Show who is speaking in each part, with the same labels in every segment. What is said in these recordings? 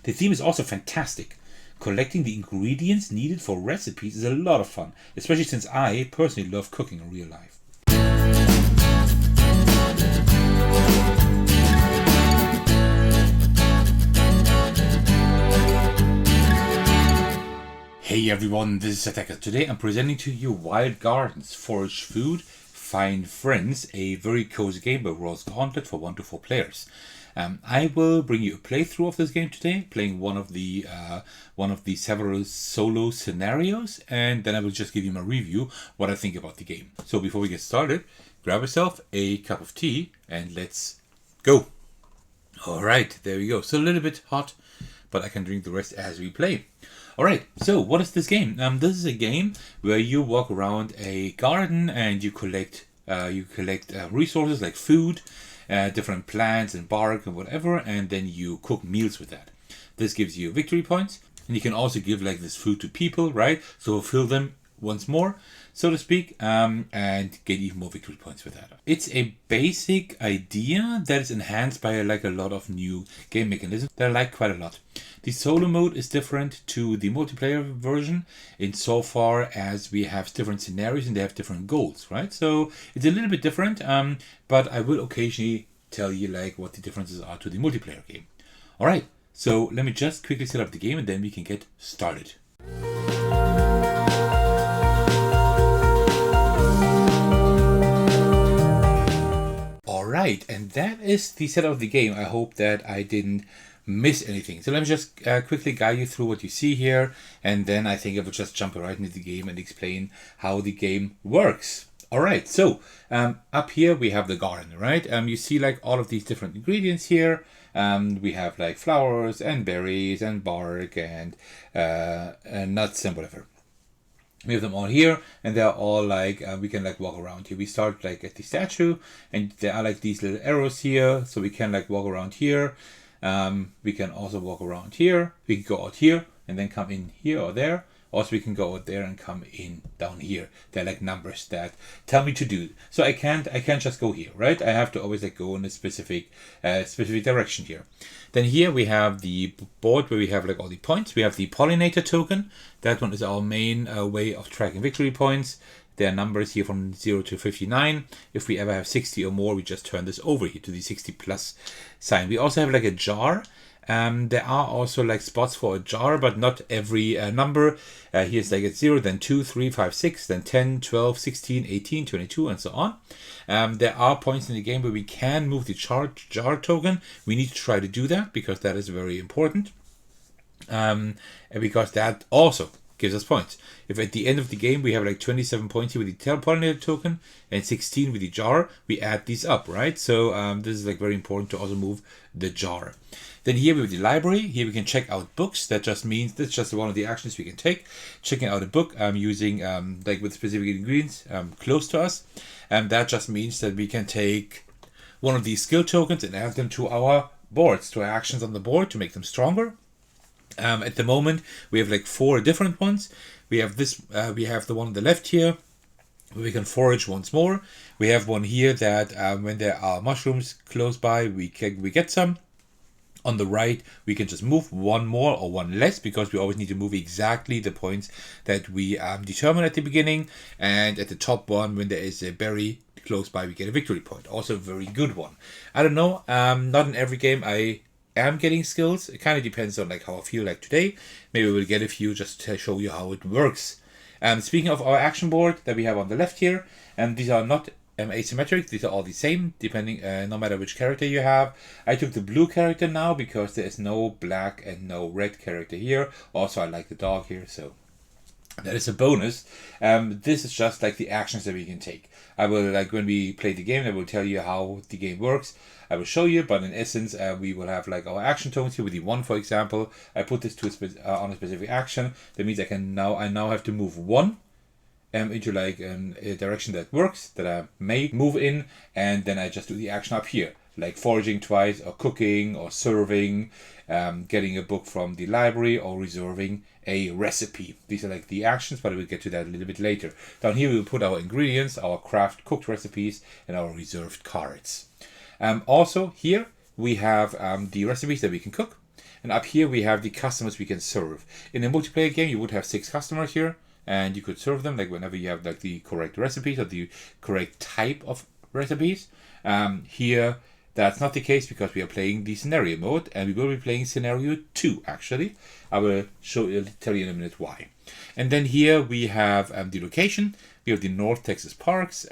Speaker 1: The theme is also fantastic. Collecting the ingredients needed for recipes is a lot of fun, especially since I personally love cooking in real life. Hey everyone, this is Thecos. Today I'm presenting to you Wild Gardens, Forage Food, Find Friends, a very cozy game by Rose Gauntlet for 1 to 4 players. I will bring you a playthrough of this game today, playing one of the several solo scenarios, and then I will just give you my review, what I think about the game. So before we get started, grab yourself a cup of tea and let's go. Alright, there we go. So a little bit hot, but I can drink the rest as we play. Alright, so what is this game? This is a game where you walk around a garden and you collect resources like food, different plants and bark and whatever, and then you cook meals with that. This gives you victory points, and you can also give like this food to people, right? So fill them once more, so to speak, and get even more victory points with that. It's a basic idea that is enhanced by like a lot of new game mechanisms that I like quite a lot. The solo mode is different to the multiplayer version insofar as we have different scenarios and they have different goals, right? So it's a little bit different, but I will occasionally tell you like what the differences are to the multiplayer game. All right, so let me just quickly set up the game and then we can get started. Alright, and that is the setup of the game. I hope that I didn't miss anything. So let me just quickly guide you through what you see here, and then I think I will just jump right into the game and explain how the game works. Alright, so up here we have the garden, right? You see like all of these different ingredients here. We have like flowers and berries and bark and nuts and whatever. We have them all here, and they're all like, we can like walk around here. We start like at the statue, and there are like these little arrows here, so we can like walk around here. We can also walk around here. We can go out here and then come in here or there. Also, we can go out there and come in down here. They're like numbers that tell me to do. So I can't just go here, right? I have to always like go in a specific direction here. Then here we have the board where we have like all the points. We have the pollinator token. That one is our main way of tracking victory points. There are numbers here from 0 to 59. If we ever have 60 or more, we just turn this over here to the 60 plus sign. We also have like a jar. There are also like spots for a jar, but not every number. Here's like at 0, then 2, 3, 5, 6, then 10, 12, 16, 18, 22, and so on. There are points in the game where we can move the jar token. We need to try to do that because that is very important. And because that also gives us points. If at the end of the game we have like 27 points here with the pollinator token and 16 with the jar, we add these up, right? So this is like very important to also move the jar. Then here we have the library. Here we can check out books. That just means that's just one of the actions we can take. Checking out a book using like with specific ingredients close to us. And that just means that we can take one of these skill tokens and add them to our boards, to our actions on the board to make them stronger. At the moment, we have like 4 different ones. We have this. We have the one on the left here, where we can forage once more. We have one here that when there are mushrooms close by, we get some. On the right, we can just move one more or one less because we always need to move exactly the points that we determine at the beginning. And at the top one, when there is a berry close by, we get a victory point. Also a very good one. I don't know. Not in every game I am getting skills. It kind of depends on like how I feel like today. Maybe we'll get a few just to show you how it works. Speaking of our action board that we have on the left here, and these are not asymmetric. These are all the same, depending no matter which character you have. I took the blue character now because there is no black and no red character here. Also, I like the dog here, so that is a bonus. This is just like the actions that we can take. I will, like when we play the game, I will tell you how the game works. I will show you, but in essence, we will have like our action tokens here with the 1, for example. I put this to on a specific action. That means I now have to move 1 into like a direction that works, that I may move in, and then I just do the action up here, like foraging twice, or cooking, or serving, getting a book from the library, or reserving a recipe. These are like the actions, but we'll get to that a little bit later. Down here we will put our ingredients, our craft cooked recipes, and our reserved cards. Also here we have the recipes that we can cook. And up here we have the customers we can serve. In a multiplayer game, you would have 6 customers here, and you could serve them like whenever you have like the correct recipes or the correct type of recipes. Here, that's not the case because we are playing the scenario mode, and we will be playing scenario 2 actually. I will tell you in a minute why. And then here we have the location. We have the North Texas parks.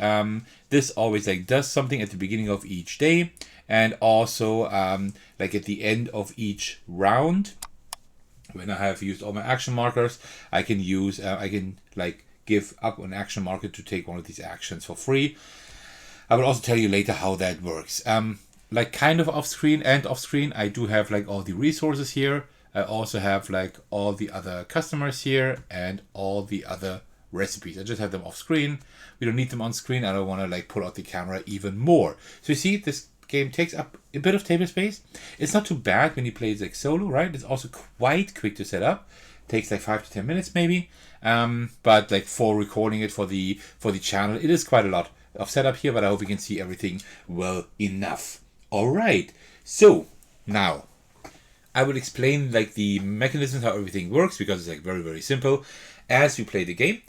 Speaker 1: This always like does something at the beginning of each day, and also like at the end of each round. When I have used all my action markers, I can use I can like give up an action marker to take one of these actions for free. I will also tell you later how that works. Like kind of off screen and off screen, I do have like all the resources here. I also have like all the other customers here and all the other recipes. I just have them off screen. We don't need them on screen. I don't want to like pull out the camera even more. So you see, this game takes up a bit of table space. It's not too bad when you play it like solo, right? It's also quite quick to set up. Takes like 5 to 10 minutes maybe. But like for recording it for the channel, it is quite a lot of setup here, but I hope you can see everything well enough. All right, so now I will explain like the mechanisms, how everything works, because it's like very, very simple. As you play the game,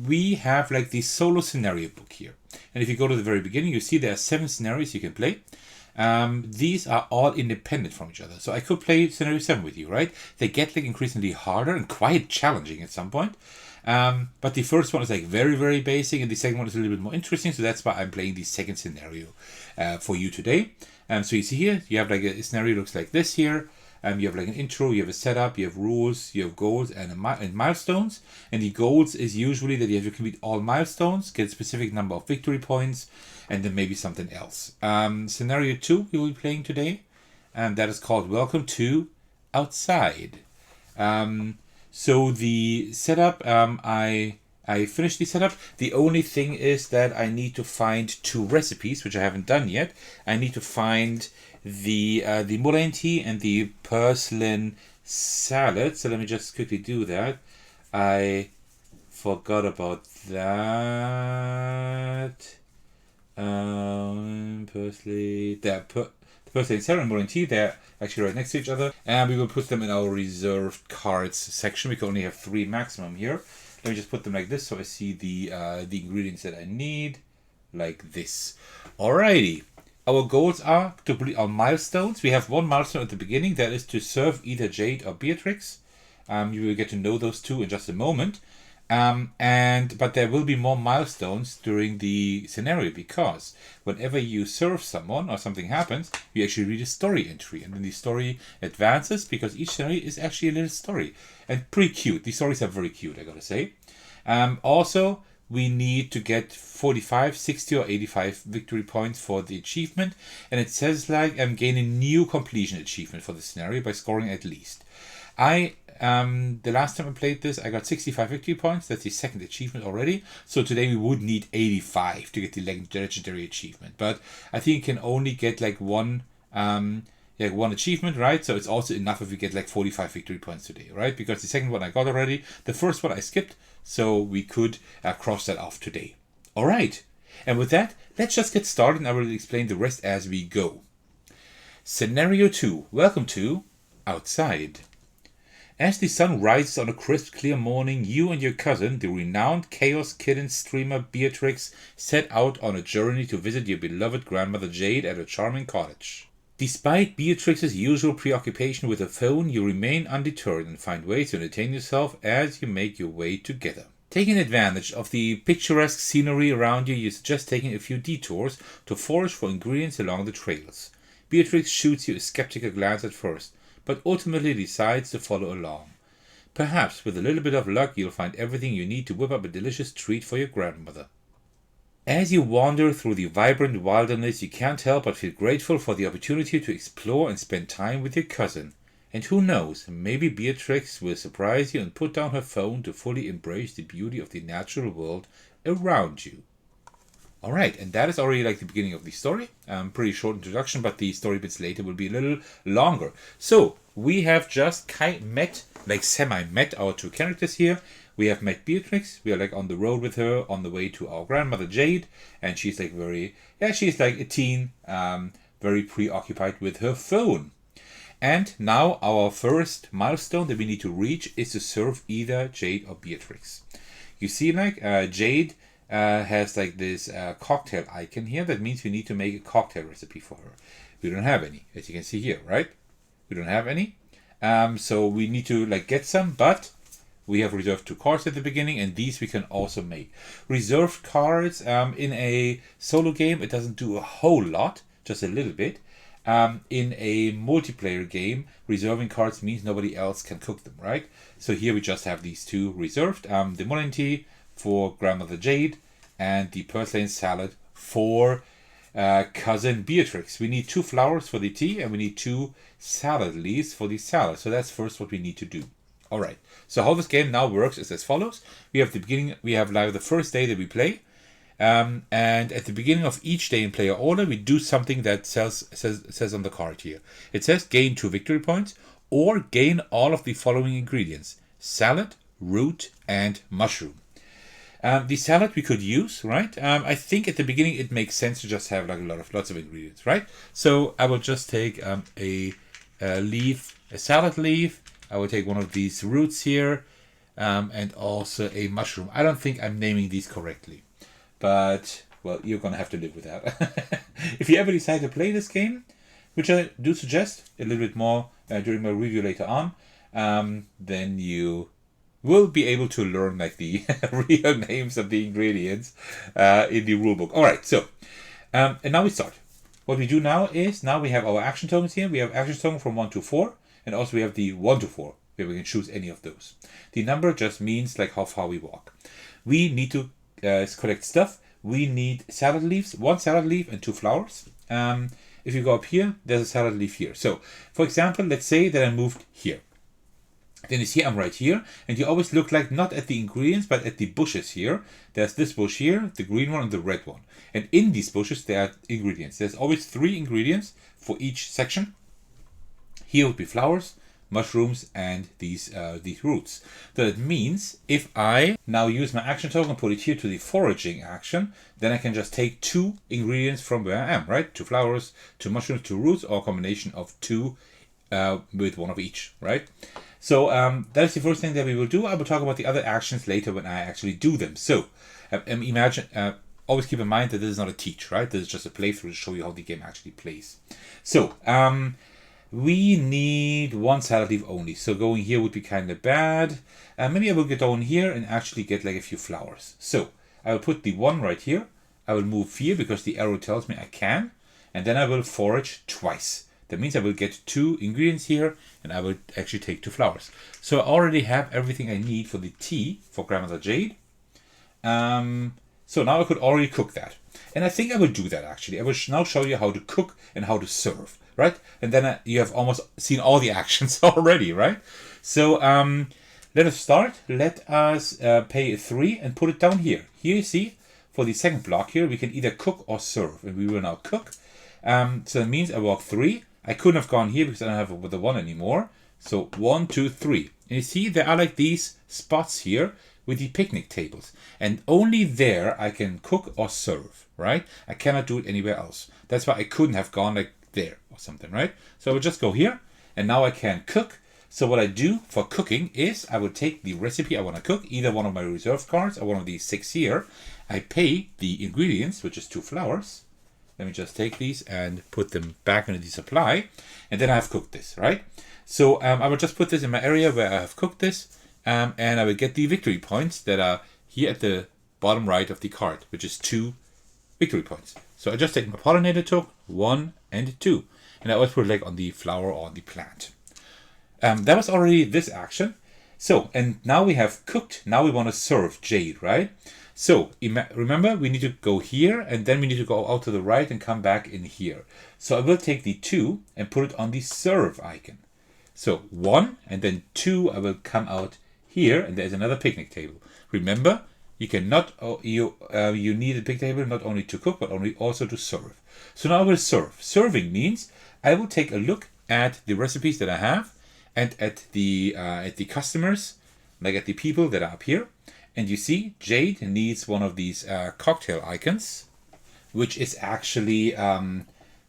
Speaker 1: we have like the solo scenario book here. And if you go to the very beginning, you see there are 7 scenarios you can play. These are all independent from each other. So I could play scenario 7 with you, right? They get like increasingly harder and quite challenging at some point. But the first one is like very, very basic, and the second one is a little bit more interesting. So that's why I'm playing the second scenario for you today. So you see here, you have like a scenario looks like this here. You have like an intro, you have a setup, you have rules, you have goals and milestones. And the goals is usually that you have to complete all milestones, get a specific number of victory points, and then maybe something else. Scenario 2 we will be playing today, and that is called Welcome to Outside. So the setup, I finished the setup. The only thing is that I need to find 2 recipes, which I haven't done yet. I need to find the mullein tea and the purslane salad. So let me just quickly do that. I forgot about that. Purslane, the purslane salad and mullein tea, they're actually right next to each other, and we will put them in our reserved cards section. We can only have 3 maximum here. Let me just put them like this so I see the ingredients that I need, like this. Alrighty. Our goals are to complete our milestones. We have 1 milestone at the beginning, that is to serve either Jade or Beatrix. You will get to know those 2 in just a moment. But there will be more milestones during the scenario, because whenever you serve someone or something happens, you actually read a story entry, and then the story advances because each scenario is actually a little story, and pretty cute. These stories are very cute, I gotta say. Also, we need to get 45, 60 or 85 victory points for the achievement, and it says like gain a new completion achievement for the scenario by scoring at least. The last time I played this, I got 65 victory points. That's the second achievement already. So today we would need 85 to get the legendary achievement. But I think you can only get like one achievement, right? So it's also enough if we get like 45 victory points today, right? Because the second one I got already. The first one I skipped, so we could cross that off today. All right. And with that, let's just get started, and I will explain the rest as we go. Scenario 2. Welcome to Outside. As the sun rises on a crisp, clear morning, you and your cousin, the renowned Chaos Kitten streamer Beatrix, set out on a journey to visit your beloved grandmother Jade at her charming cottage. Despite Beatrix's usual preoccupation with her phone, you remain undeterred and find ways to entertain yourself as you make your way together. Taking advantage of the picturesque scenery around you, you suggest taking a few detours to forage for ingredients along the trails. Beatrix shoots you a skeptical glance at first, but ultimately decides to follow along. Perhaps with a little bit of luck you'll find everything you need to whip up a delicious treat for your grandmother. As you wander through the vibrant wilderness, you can't help but feel grateful for the opportunity to explore and spend time with your cousin. And who knows, maybe Beatrix will surprise you and put down her phone to fully embrace the beauty of the natural world around you. Alright, and that is already like the beginning of the story. Pretty short introduction, but the story bits later will be a little longer. So, we have just semi-met our 2 characters here. We have met Beatrix. We are like on the road with her on the way to our grandmother Jade. And she's like she's like a teen, very preoccupied with her phone. And now our first milestone that we need to reach is to serve either Jade or Beatrix. You see, like Jade has like this cocktail icon here. That means we need to make a cocktail recipe for her. We don't have any, as you can see here, right? We don't have any. So we need to like get some, but we have reserved 2 cards at the beginning, and these we can also make. Reserved cards in a solo game, it doesn't do a whole lot, just a little bit. In a multiplayer game, reserving cards means nobody else can cook them, right? So here we just have these 2 reserved. The morning tea for Grandmother Jade and the purslane salad for cousin Beatrix. We need 2 flowers for the tea and we need 2 salad leaves for the salad. So that's first what we need to do. All right. So how this game now works is as follows. We have the beginning. We have like the first day that we play. And at the beginning of each day in player order, we do something that says on the card here. It says gain 2 victory points or gain all of the following ingredients: salad, root, and mushroom. The salad we could use, right? I think at the beginning it makes sense to just have like lots of ingredients, right? So I will just take a salad leaf. I will take one of these roots here, and also a mushroom. I don't think I'm naming these correctly. But, well, you're going to have to live with that. If you ever decide to play this game, which I do suggest a little bit more during my review later on, then you will be able to learn like the real names of the ingredients in the rulebook. All right, so, and now we start. What we do now is, now we have our action tokens here. We have action token from 1 to 4, and also we have the 1 to 4, where we can choose any of those. The number just means like how far we walk. We need to collect stuff. We need salad leaves, 1 salad leaf and 2 flowers. If you go up here, there's a salad leaf here. So, for example, let's say that I moved here. Then you see I'm right here, and you always look like not at the ingredients, but at the bushes here. There's this bush here, the green one and the red one. And in these bushes, there are ingredients. There's always 3 ingredients for each section. Here would be flowers, mushrooms, and these roots. So that means if I now use my action token and put it here to the foraging action, then I can just take 2 ingredients from where I am, right? 2 flowers, 2 mushrooms, 2 roots, or a combination of 2 with 1 of each, right? So that's the first thing that we will do. I will talk about the other actions later when I actually do them. So imagine, always keep in mind that this is not a teach, right? This is just a playthrough to show you how the game actually plays. So we need 1 salad leaf only. So going here would be kind of bad. Maybe I will get down here and actually get like a few flowers. So I will put the 1 right here. I will move here because the arrow tells me I can. And then I will forage twice. That means I will get 2 ingredients here and I will actually take 2 flowers. So I already have everything I need for the tea for Grandmother Jade. So now I could already cook that. And I think I will do that actually. I will now show you how to cook and how to serve. Right? And then you have almost seen all the actions already, right? So let us start. Let us pay 3 and put it down here. Here you see, for the second block here, we can either cook or serve. And we will now cook. So that means I walk 3. I couldn't have gone here because I don't have the 1 anymore. So 1, 2, 3. And you see, there are like these spots here with the picnic tables. And only there I can cook or serve, right? I cannot do it anywhere else. That's why I couldn't have gone like there or something, right? So I will just go here and now I can cook. So what I do for cooking is I will take the recipe I want to cook, either one of my reserve cards or one of these 6 here. I pay the ingredients, which is 2 flowers. Let me just take these and put them back into the supply, and then I have cooked this, right? So I will just put this in my area where I have cooked this, and I will get the victory points that are here at the bottom right of the card, which is 2 victory points. So I just take my pollinator token, 1 and 2. And I always put it like on the flower or on the plant. That was already this action. So, and now we have cooked. Now we want to serve Jade, right? So, remember, we need to go here and then we need to go out to the right and come back in here. So I will take the 2 and put it on the serve icon. So 1 and then 2, I will come out here and there's another picnic table. Remember, you cannot, you need a picnic table not only to cook, but also to serve. So now I will serve. Serving means I will take a look at the recipes that I have and at the customers, like at the people that are up here. And you see, Jade needs one of these cocktail icons, which is actually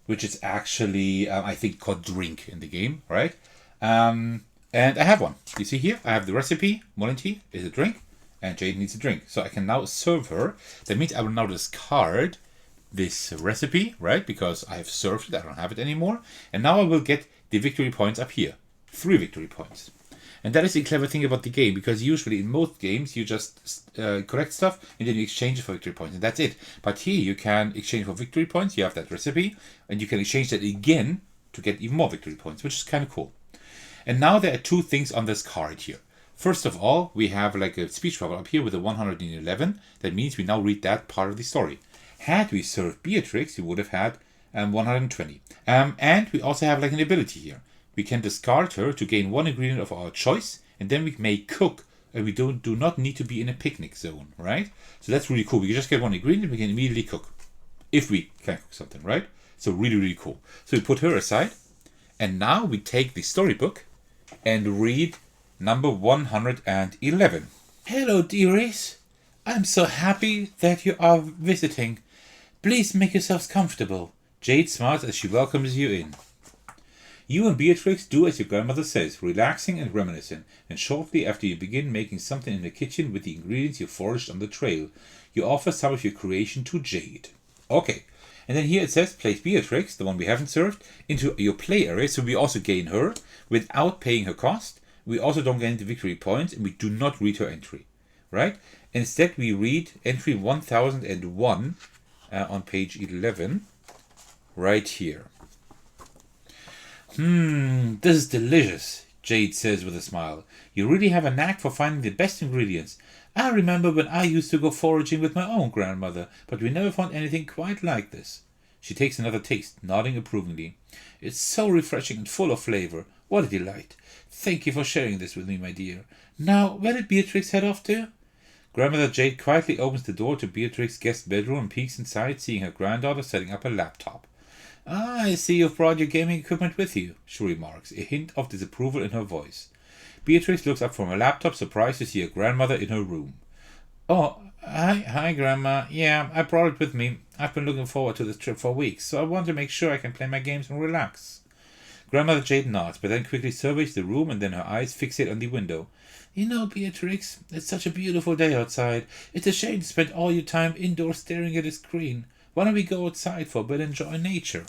Speaker 1: which is actually, I think, called drink in the game, right? And I have one. You see here, I have the recipe. Morning tea is a drink, and Jade needs a drink. So I can now serve her. That means I will now discard this recipe, right? Because I have served it, I don't have it anymore. And now I will get the victory points up here. 3 victory points. And that is the clever thing about the game, because usually in most games you just collect stuff and then you exchange it for victory points, and that's it. But here you can exchange for victory points, you have that recipe, and you can exchange that again to get even more victory points, which is kind of cool. And now there are 2 things on this card here. First of all, we have like a speech bubble up here with a 111. That means we now read that part of the story. Had we served Beatrix, we would have had 120. And we also have like an ability here. We can discard her to gain 1 ingredient of our choice, and then we may cook, and we do not need to be in a picnic zone, right? So that's really cool. We can just get 1 ingredient, we can immediately cook. If we can cook something, right? So really, really cool. So we put her aside, and now we take the storybook and read number 111. Hello, dearies. I'm so happy that you are visiting. Please make yourselves comfortable. Jade smiles as she welcomes you in. You and Beatrix do as your grandmother says, relaxing and reminiscing, and shortly after you begin making something in the kitchen with the ingredients you foraged on the trail, you offer some of your creation to Jade. Okay, and then here it says, place Beatrix, the one we haven't served, into your play area, so we also gain her without paying her cost. We also don't gain the victory points, and we do not read her entry, right? Instead, we read entry 1001 on page 11, right here. This is delicious, Jade says with a smile. You really have a knack for finding the best ingredients. I remember when I used to go foraging with my own grandmother, but we never found anything quite like this. She takes another taste, nodding approvingly. It's so refreshing and full of flavor. What a delight. Thank you for sharing this with me, my dear. Now, where did Beatrix head off to? Grandmother Jade quietly opens the door to Beatrix's guest bedroom and peeks inside, seeing her granddaughter setting up a laptop. I see you've brought your gaming equipment with you, she remarks, a hint of disapproval in her voice. Beatrix looks up from her laptop, surprised to see her grandmother in her room. Oh, hi, Grandma. Yeah, I brought it with me. I've been looking forward to this trip for weeks, so I want to make sure I can play my games and relax. Grandmother Jade nods, but then quickly surveys the room and then her eyes fixate on the window. You know, Beatrix, it's such a beautiful day outside. It's a shame to spend all your time indoors staring at a screen. Why don't we go outside for a bit and enjoy nature?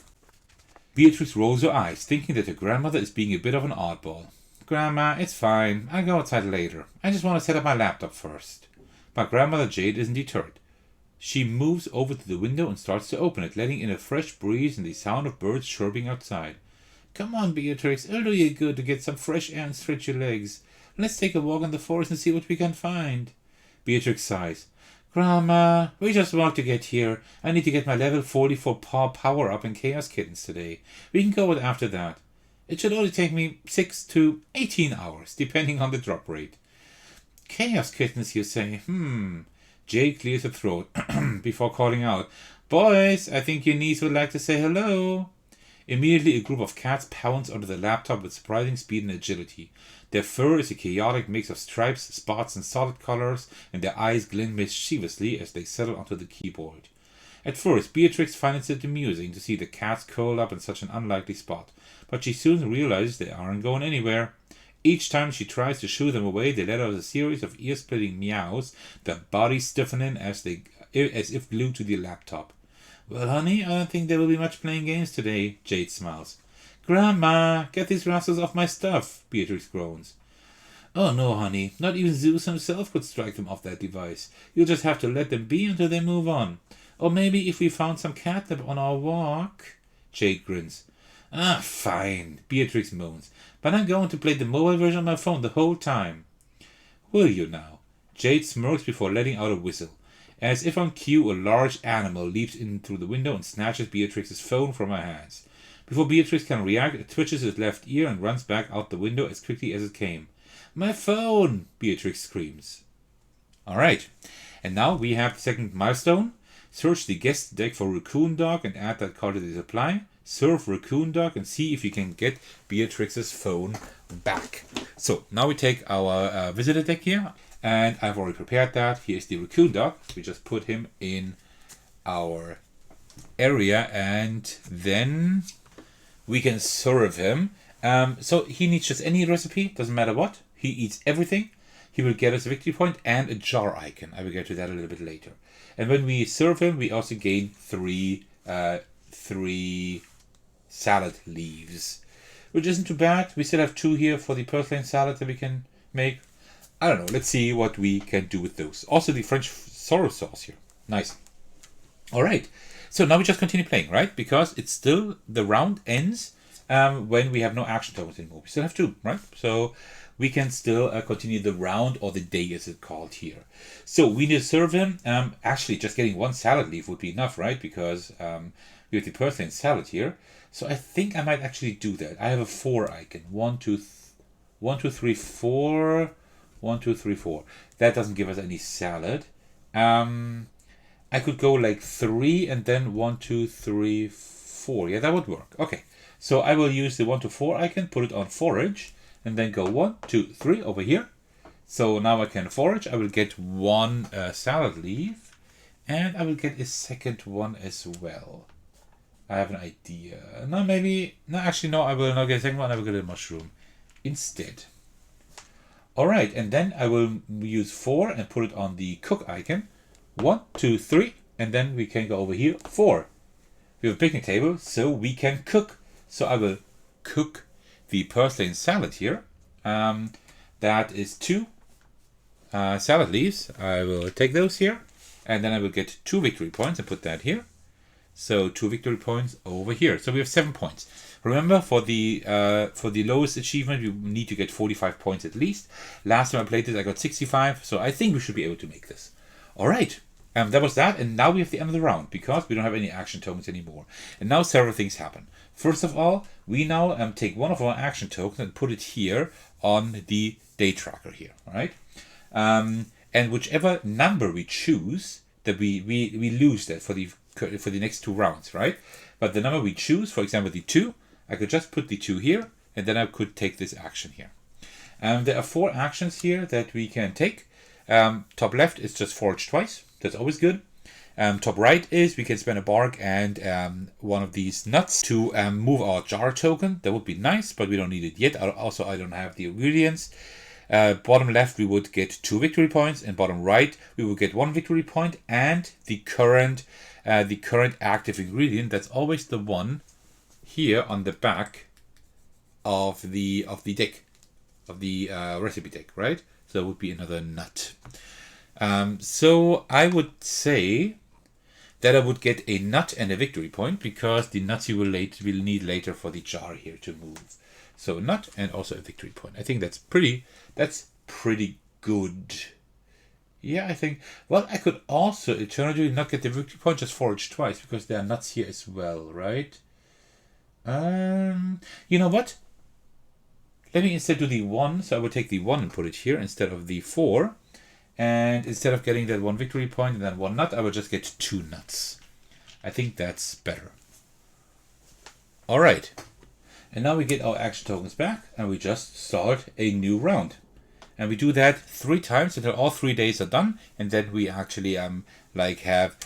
Speaker 1: Beatrix rolls her eyes, thinking that her grandmother is being a bit of an oddball. Grandma, it's fine. I'll go outside later. I just want to set up my laptop first. But Grandmother Jade isn't deterred. She moves over to the window and starts to open it, letting in a fresh breeze and the sound of birds chirping outside. Come on, Beatrix. It'll do you good to get some fresh air and stretch your legs. Let's take a walk in the forest and see what we can find. Beatrix sighs. Grandma, we just want to get here. I need to get my level 44 paw power up in Chaos Kittens today. We can go after that. It should only take me 6 to 18 hours, depending on the drop rate. Chaos Kittens, you say? Jade clears her throat before calling out, Boys, I think your niece would like to say hello. Immediately, a group of cats pounce onto the laptop with surprising speed and agility. Their fur is a chaotic mix of stripes, spots, and solid colors, and their eyes glint mischievously as they settle onto the keyboard. At first, Beatrix finds it amusing to see the cats curled up in such an unlikely spot, but she soon realizes they aren't going anywhere. Each time she tries to shoo them away, they let out a series of ear-splitting meows, their bodies stiffening as if glued to the laptop. Well, honey, I don't think there will be much playing games today, Jade smiles. Grandma, get these rascals off my stuff, Beatrix groans. Oh no, honey, not even Zeus himself could strike them off that device. You'll just have to let them be until they move on. Or maybe if we found some catnip on our walk. Jade grins. Ah, fine, Beatrix moans. But I'm going to play the mobile version on my phone the whole time. Will you now? Jade smirks before letting out a whistle. As if on cue, a large animal leaps in through the window and snatches Beatrix's phone from her hands. Before Beatrix can react, it twitches its left ear and runs back out the window as quickly as it came. My phone! Beatrix screams. Alright, and now we have the second milestone. Search the guest deck for Raccoon Dog and add that card to the supply. Serve Raccoon Dog and see if you can get Beatrix's phone back. So, now we take our visitor deck here, and I've already prepared that. Here's the Raccoon Dog. We just put him in our area, and then we can serve him. So he needs just any recipe, doesn't matter what. He eats everything. He will get us a victory point and a jar icon. I will get to that a little bit later. And when we serve him, we also gain three salad leaves, which isn't too bad. We still have 2 here for the purslane salad that we can make. I don't know. Let's see what we can do with those. Also, the French sorrel sauce here. Nice. All right. So now we just continue playing, right? Because it's still, the round ends when we have no action tokens anymore. We still have 2, right? So we can still continue the round, or the day as it's called here. So we need to serve him. Actually, just getting 1 salad leaf would be enough, right? Because we have the purslane salad here. So I think I might actually do that. I have a 4 icon. 1, 2, 3, 4. 1, 2, 3, 4. That doesn't give us any salad. I could go like 3 and then 1, 2, 3, 4. Yeah, that would work. Okay. So I will use the 1 to 4 icon, put it on forage, and then go 1, 2, 3 over here. So now I can forage. I will get 1 salad leaf, and I will get a second one as well. I have an idea. No, maybe. No, actually, no. I will not get a second one. I will get a mushroom instead. All right, and then I will use 4 and put it on the cook icon. 1, 2, 3, and then we can go over here. 4. We have a picnic table, so we can cook. So I will cook the purslane salad here. That is 2 salad leaves. I will take those here, and then I will get 2 victory points and put that here. So 2 victory points over here. So we have 7 points. Remember, for the lowest achievement, we need to get 45 points at least. Last time I played this, I got 65. So I think we should be able to make this. All right. That was that. And now we have the end of the round, because we don't have any action tokens anymore. And now several things happen. First of all, we now take one of our action tokens and put it here on the day tracker here. All right. And whichever number we choose, that we lose that for the next 2 rounds, right? But the number we choose, for example, the 2, I could just put the 2 here, and then I could take this action here. There are 4 actions here that we can take. Top left is just forage twice. That's always good. Top right is we can spend a bark and one of these nuts to move our jar token. That would be nice, but we don't need it yet. Also, I don't have the ingredients. Bottom left, we would get 2 victory points, and bottom right, we will get 1 victory point, and the current active ingredient. That's always the one here on the back of the deck, of the recipe deck, right? So it would be another nut. So I would say that I would get a nut and a victory point, because the nuts you will need later for the jar here to move. So a nut and also a victory point. I think that's pretty good. Yeah, I think. Well, I could also eternally not get the victory point, just forage twice, because there are nuts here as well, right? You know what? Let me instead do the 1. So I will take the 1 and put it here instead of the 4. And instead of getting that 1 victory point and then 1 nut, I will just get 2 nuts. I think that's better. All right. And now we get our action tokens back, and we just start a new round. And we do that 3 times until all 3 days are done, and then we actually have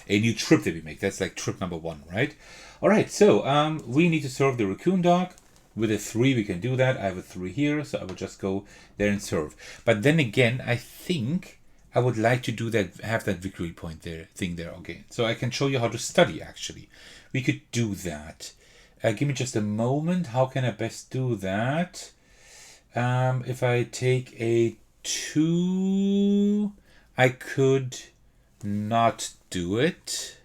Speaker 1: a new trip that we make. That's like trip number 1, right? All right, so we need to serve the raccoon dog. With a 3, we can do that. I have a 3 here, so I will just go there and serve. But then again, I think I would like to do that, have that victory point thing there again. So I can show you how to study, actually. We could do that. Give me just a moment. How can I best do that? If I take a 2, I could not do it.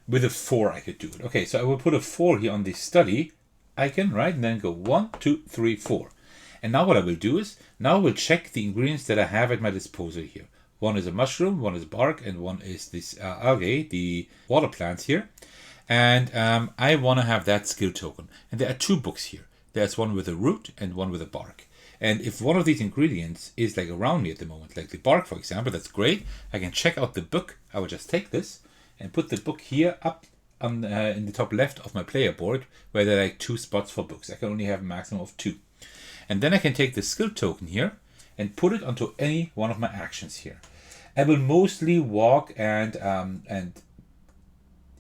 Speaker 1: With a 4, I could do it. Okay, so I will put a 4 here on the study icon, right? And then go 1, 2, 3, 4. And now what I will do is, now I will check the ingredients that I have at my disposal here. 1 is a mushroom, 1 is bark, and 1 is this algae, the water plants here. And I want to have that skill token. And there are 2 books here. There's one with a root and one with a bark. And if one of these ingredients is like around me at the moment, like the bark, for example, that's great. I can check out the book. I will just take this and put the book here up on in the top left of my player board, where there are like 2 spots for books. I can only have a maximum of 2. And then I can take the skill token here and put it onto any one of my actions here. I will mostly walk and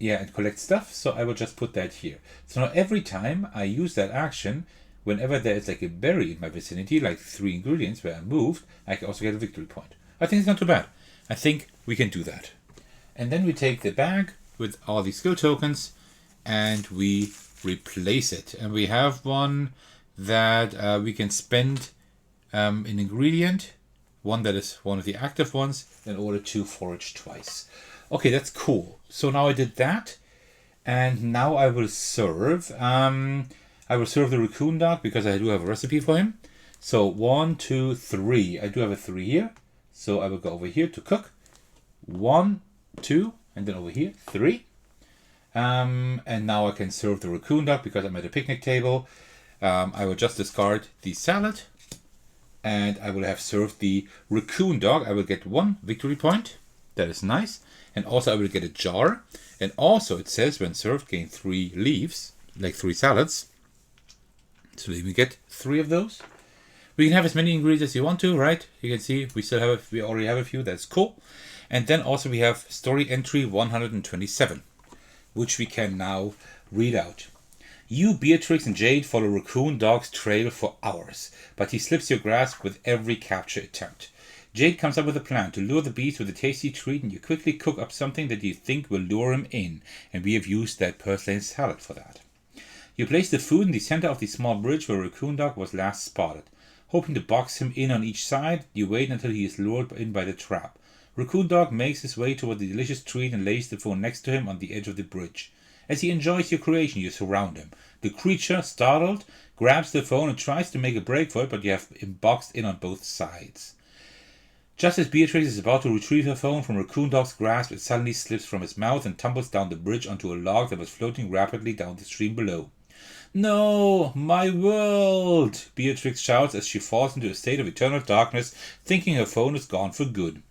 Speaker 1: yeah, and collect stuff. So I will just put that here. So now every time I use that action, whenever there is like a berry in my vicinity, like 3 ingredients where I moved, I can also get a victory point. I think it's not too bad. I think we can do that. And then we take the bag with all these skill tokens and we replace it. And we have one that we can spend an ingredient, one that is one of the active ones, in order to forage twice. Okay, that's cool. So now I did that, and now I will serve. I will serve the raccoon dog because I do have a recipe for him. So 1, 2, 3. I do have a 3 here. So I will go over here to cook. 1, 2, and then over here 3. And now I can serve the raccoon dog because I'm at a picnic table. I will just discard the salad, and I will have served the raccoon dog. I will get 1 victory point. That is nice. And also I will get a jar. And also it says when served, gain 3 leaves, like 3 salads. So let me get 3 of those. We can have as many ingredients as you want to, right? You can see we already have a few. That's cool. And then also we have story entry 127, which we can now read out. You, Beatrix, and Jade follow Raccoon Dog's trail for hours, but he slips your grasp with every capture attempt. Jade comes up with a plan to lure the beast with a tasty treat, and you quickly cook up something that you think will lure him in, and we have used that purslane salad for that. You place the food in the center of the small bridge where Raccoon Dog was last spotted. Hoping to box him in on each side, you wait until he is lured in by the trap. Raccoon Dog makes his way toward the delicious treat and lays the phone next to him on the edge of the bridge. As he enjoys your creation, you surround him. The creature, startled, grabs the phone and tries to make a break for it, but you have him boxed in on both sides. Just as Beatrix is about to retrieve her phone from Raccoon Dog's grasp, it suddenly slips from his mouth and tumbles down the bridge onto a log that was floating rapidly down the stream below. No, my world! Beatrix shouts as she falls into a state of eternal darkness, thinking her phone is gone for good.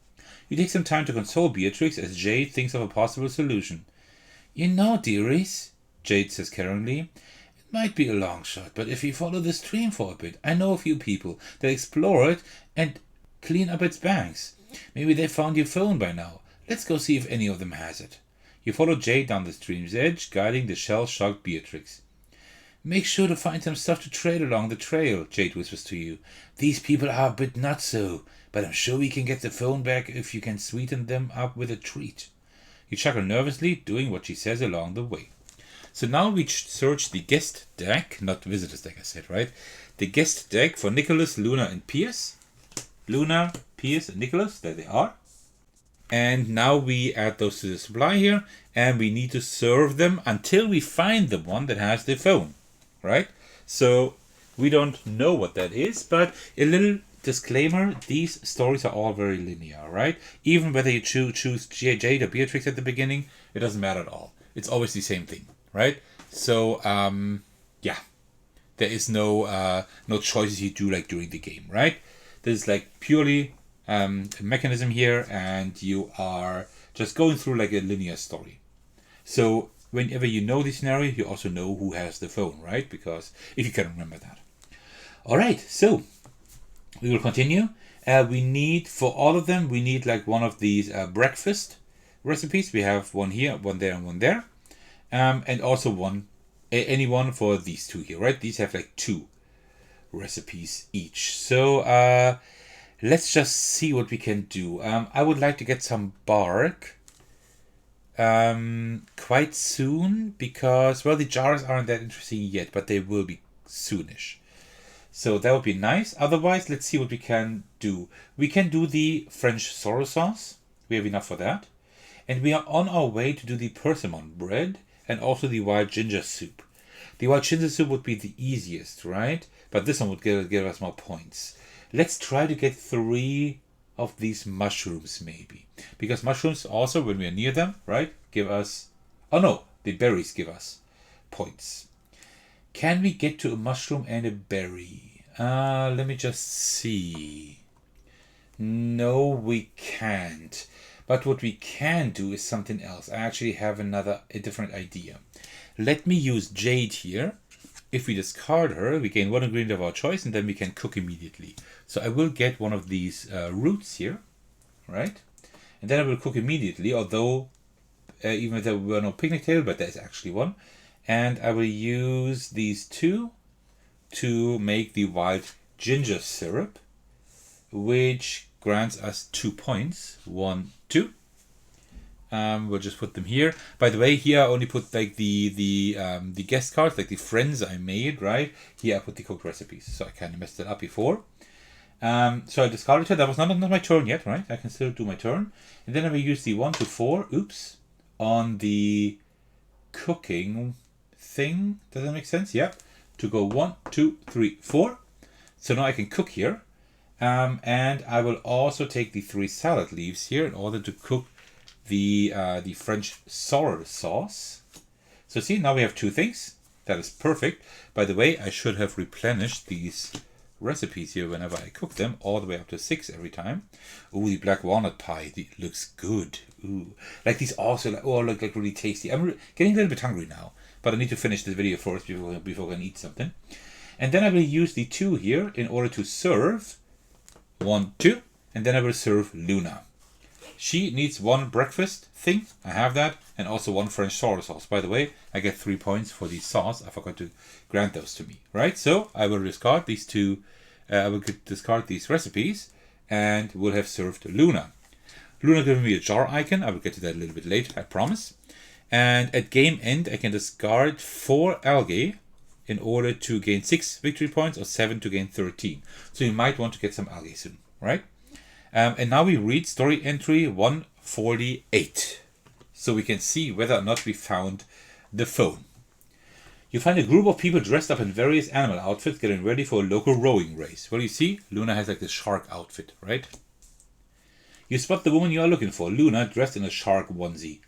Speaker 1: You take some time to console Beatrix as Jade thinks of a possible solution. You know, dearies, Jade says caringly, it might be a long shot, but if we follow the stream for a bit, I know a few people that explore it and clean up its banks. Maybe they found your phone by now. Let's go see if any of them has it. You follow Jade down the stream's edge, guiding the shell-shocked Beatrix. Make sure to find some stuff to trade along the trail, Jade whispers to you. These people are a bit nutso, but I'm sure we can get the phone back if you can sweeten them up with a treat. You chuckle nervously, doing what she says along the way. So now we search the guest deck, not visitors deck I said, right? The guest deck for Nicholas, Luna, and Pierce. Luna, Pierce, and Nicholas, there they are. And now we add those to the supply here, and we need to serve them until we find the one that has the phone, right? So we don't know what that is, but a little disclaimer, these stories are all very linear, right? Even whether you choose Jade or Beatrix at the beginning, it doesn't matter at all. It's always the same thing, right? So, yeah. There is no choices you do like during the game, right? This is like purely a mechanism here, and you are just going through like a linear story. So whenever you know the scenario, you also know who has the phone, right? Because if you can remember that. All right, so we will continue. We need, for all of them, we need like one of these breakfast recipes. We have one here, one there, and one there. And also any one for these two here, right? These have like 2 recipes each. So let's just see what we can do. I would like to get some bark quite soon because, well, the jars aren't that interesting yet, but they will be soonish. So that would be nice. Otherwise, let's see what we can do. We can do the French sorrel sauce. We have enough for that. And we are on our way to do the persimmon bread and also the wild ginger soup. The wild ginger soup would be the easiest, right? But this one would give us more points. Let's try to get 3 of these mushrooms maybe. Because mushrooms also, when we are near them, right, give us... Oh no, the berries give us points. Can we get to a mushroom and a berry? Let me just see. No, we can't. But what we can do is something else. I actually have a different idea. Let me use Jade here. If we discard her, we gain 1 ingredient of our choice, and then we can cook immediately. So I will get one of these roots here, right? And then I will cook immediately, although even if there were no picnic table, but there's actually one. And I will use these two to make the wild ginger syrup, which grants us 2 points. 1, 2. We'll just put them here. By the way, here I only put like the guest cards, like the friends I made, right? Here I put the cooked recipes, so I kind of messed it up before. So I discarded it. That was not my turn yet, right? I can still do my turn. And then I will use the 1 to 4, oops, on the cooking thing. Does that make sense? Yep. To go 1, 2, 3, 4. So now I can cook here. And I will also take the 3 salad leaves here in order to cook the French sour sauce. So see, now we have 2 things. That is perfect. By the way, I should have replenished these recipes here whenever I cook them, all the way up to 6 every time. Ooh, the black walnut pie, it looks good. Ooh, like these also look like really tasty. I'm getting a little bit hungry now, but I need to finish this video first before I can eat something. And then I will use the 2 here in order to serve 1, 2, and then I will serve Luna. She needs 1 breakfast thing. I have that, and also 1 French sour sauce. By the way, I get 3 points for the sauce. I forgot to grant those to me, right? So I will discard these 2. I will discard these recipes, and will have served Luna. Luna giving me a jar icon. I will get to that a little bit later, I promise. And at game end, I can discard 4 algae in order to gain 6 victory points, or 7 to gain 13. So you might want to get some algae soon, right? And now we read story entry 148. So we can see whether or not we found the phone. You find a group of people dressed up in various animal outfits getting ready for a local rowing race. Well, you see, Luna has like this shark outfit, right? You spot the woman you are looking for, Luna, dressed in a shark onesie.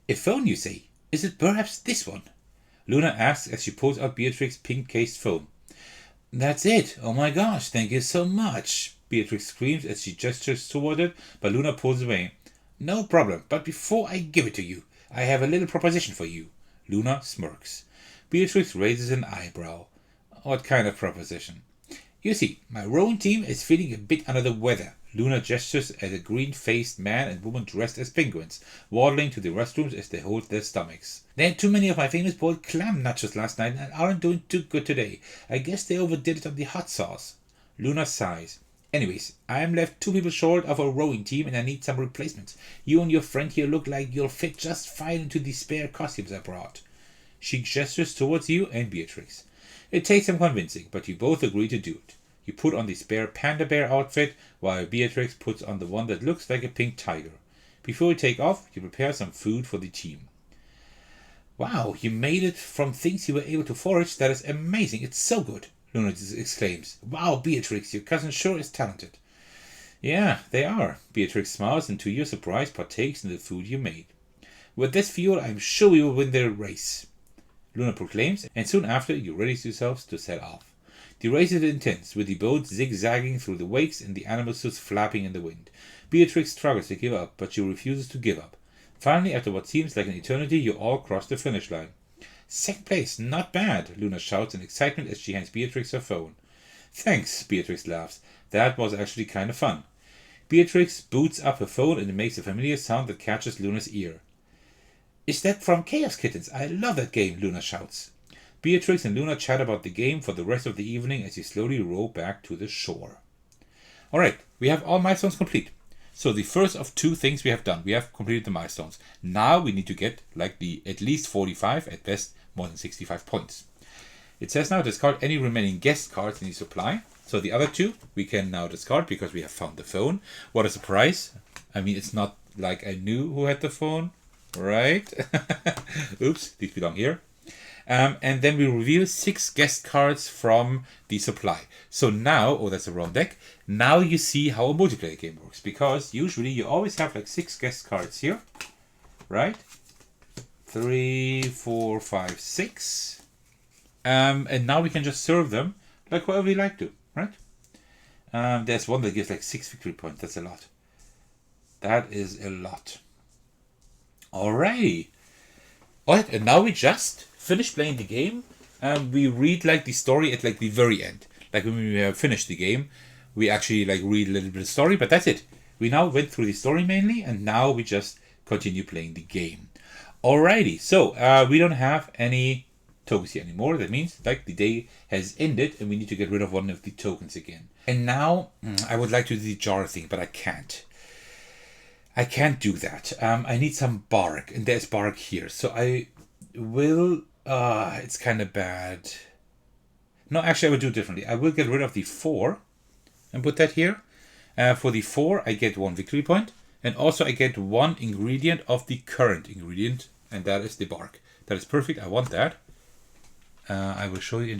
Speaker 1: A phone, you say? Is it perhaps this one? Luna asks as she pulls out Beatrix's pink-cased phone. That's it. Oh my gosh, thank you so much. Beatrix screams as she gestures toward it, but Luna pulls away. No problem, but before I give it to you, I have a little proposition for you. Luna smirks. Beatrix raises an eyebrow. What kind of proposition? You see, my rowing team is feeling a bit under the weather. Luna gestures at a green-faced man and woman dressed as penguins, waddling to the restrooms as they hold their stomachs. They had too many of my famous boiled clam nachos last night and aren't doing too good today. I guess they overdid it on the hot sauce. Luna sighs. Anyways, I am left 2 people short of a rowing team and I need some replacements. You and your friend here look like you'll fit just fine into the spare costumes I brought. She gestures towards you and Beatrix. It takes some convincing, but you both agree to do it. You put on the spare panda bear outfit, while Beatrix puts on the one that looks like a pink tiger. Before you take off, you prepare some food for the team. Wow, you made it from things you were able to forage. That is amazing. It's so good, Luna exclaims. Wow, Beatrix, your cousin sure is talented. Yeah, they are. Beatrix smiles and to your surprise partakes in the food you made. With this fuel, I'm sure we will win the race, Luna proclaims, and soon after you ready yourselves to set off. The race is intense, with the boat zigzagging through the wakes and the animal suits flapping in the wind. Beatrix struggles to give up, but she refuses to give up. Finally, after what seems like an eternity, you all cross the finish line. Second place, not bad, Luna shouts in excitement as she hands Beatrix her phone. Thanks, Beatrix laughs. That was actually kind of fun. Beatrix boots up her phone and it makes a familiar sound that catches Luna's ear. Is that from Chaos Kittens? I love that game, Luna shouts. Beatrix and Luna chat about the game for the rest of the evening as you slowly row back to the shore. Alright, we have all milestones complete. So the first of 2 things we have done. We have completed the milestones. Now we need to get like the at least 45, at best more than 65 points. It says now discard any remaining guest cards in the supply. So the other 2 we can now discard because we have found the phone. What a surprise. I mean, it's not like I knew who had the phone, right? Oops, these belong here. And then we reveal 6 guest cards from the supply. So now, oh, that's the wrong deck. Now you see how a multiplayer game works. Because usually you always have like 6 guest cards here. Right? 3, 4, 5, 6. And now we can just serve them like whoever we like to. Right? There's one that gives like 6 victory points. That's a lot. That is a lot. Alrighty. Alright, and now we just finish playing the game. We read like the story at like the very end. Like when we have finished the game, we actually like read a little bit of story, but that's it. We now went through the story mainly, and now we just continue playing the game. Alrighty, so we don't have any tokens here anymore. That means like the day has ended and we need to get rid of one of the tokens again. And now I would like to do the jar thing, but I can't. I can't do that. I need some bark, and there's bark here. So I will... it's kind of bad. No, actually I will do it differently. I will get rid of the 4 and put that here. For the 4, I get 1 victory point. And also I get 1 ingredient of the current ingredient, and that is the bark. That is perfect. I want that. I will show you in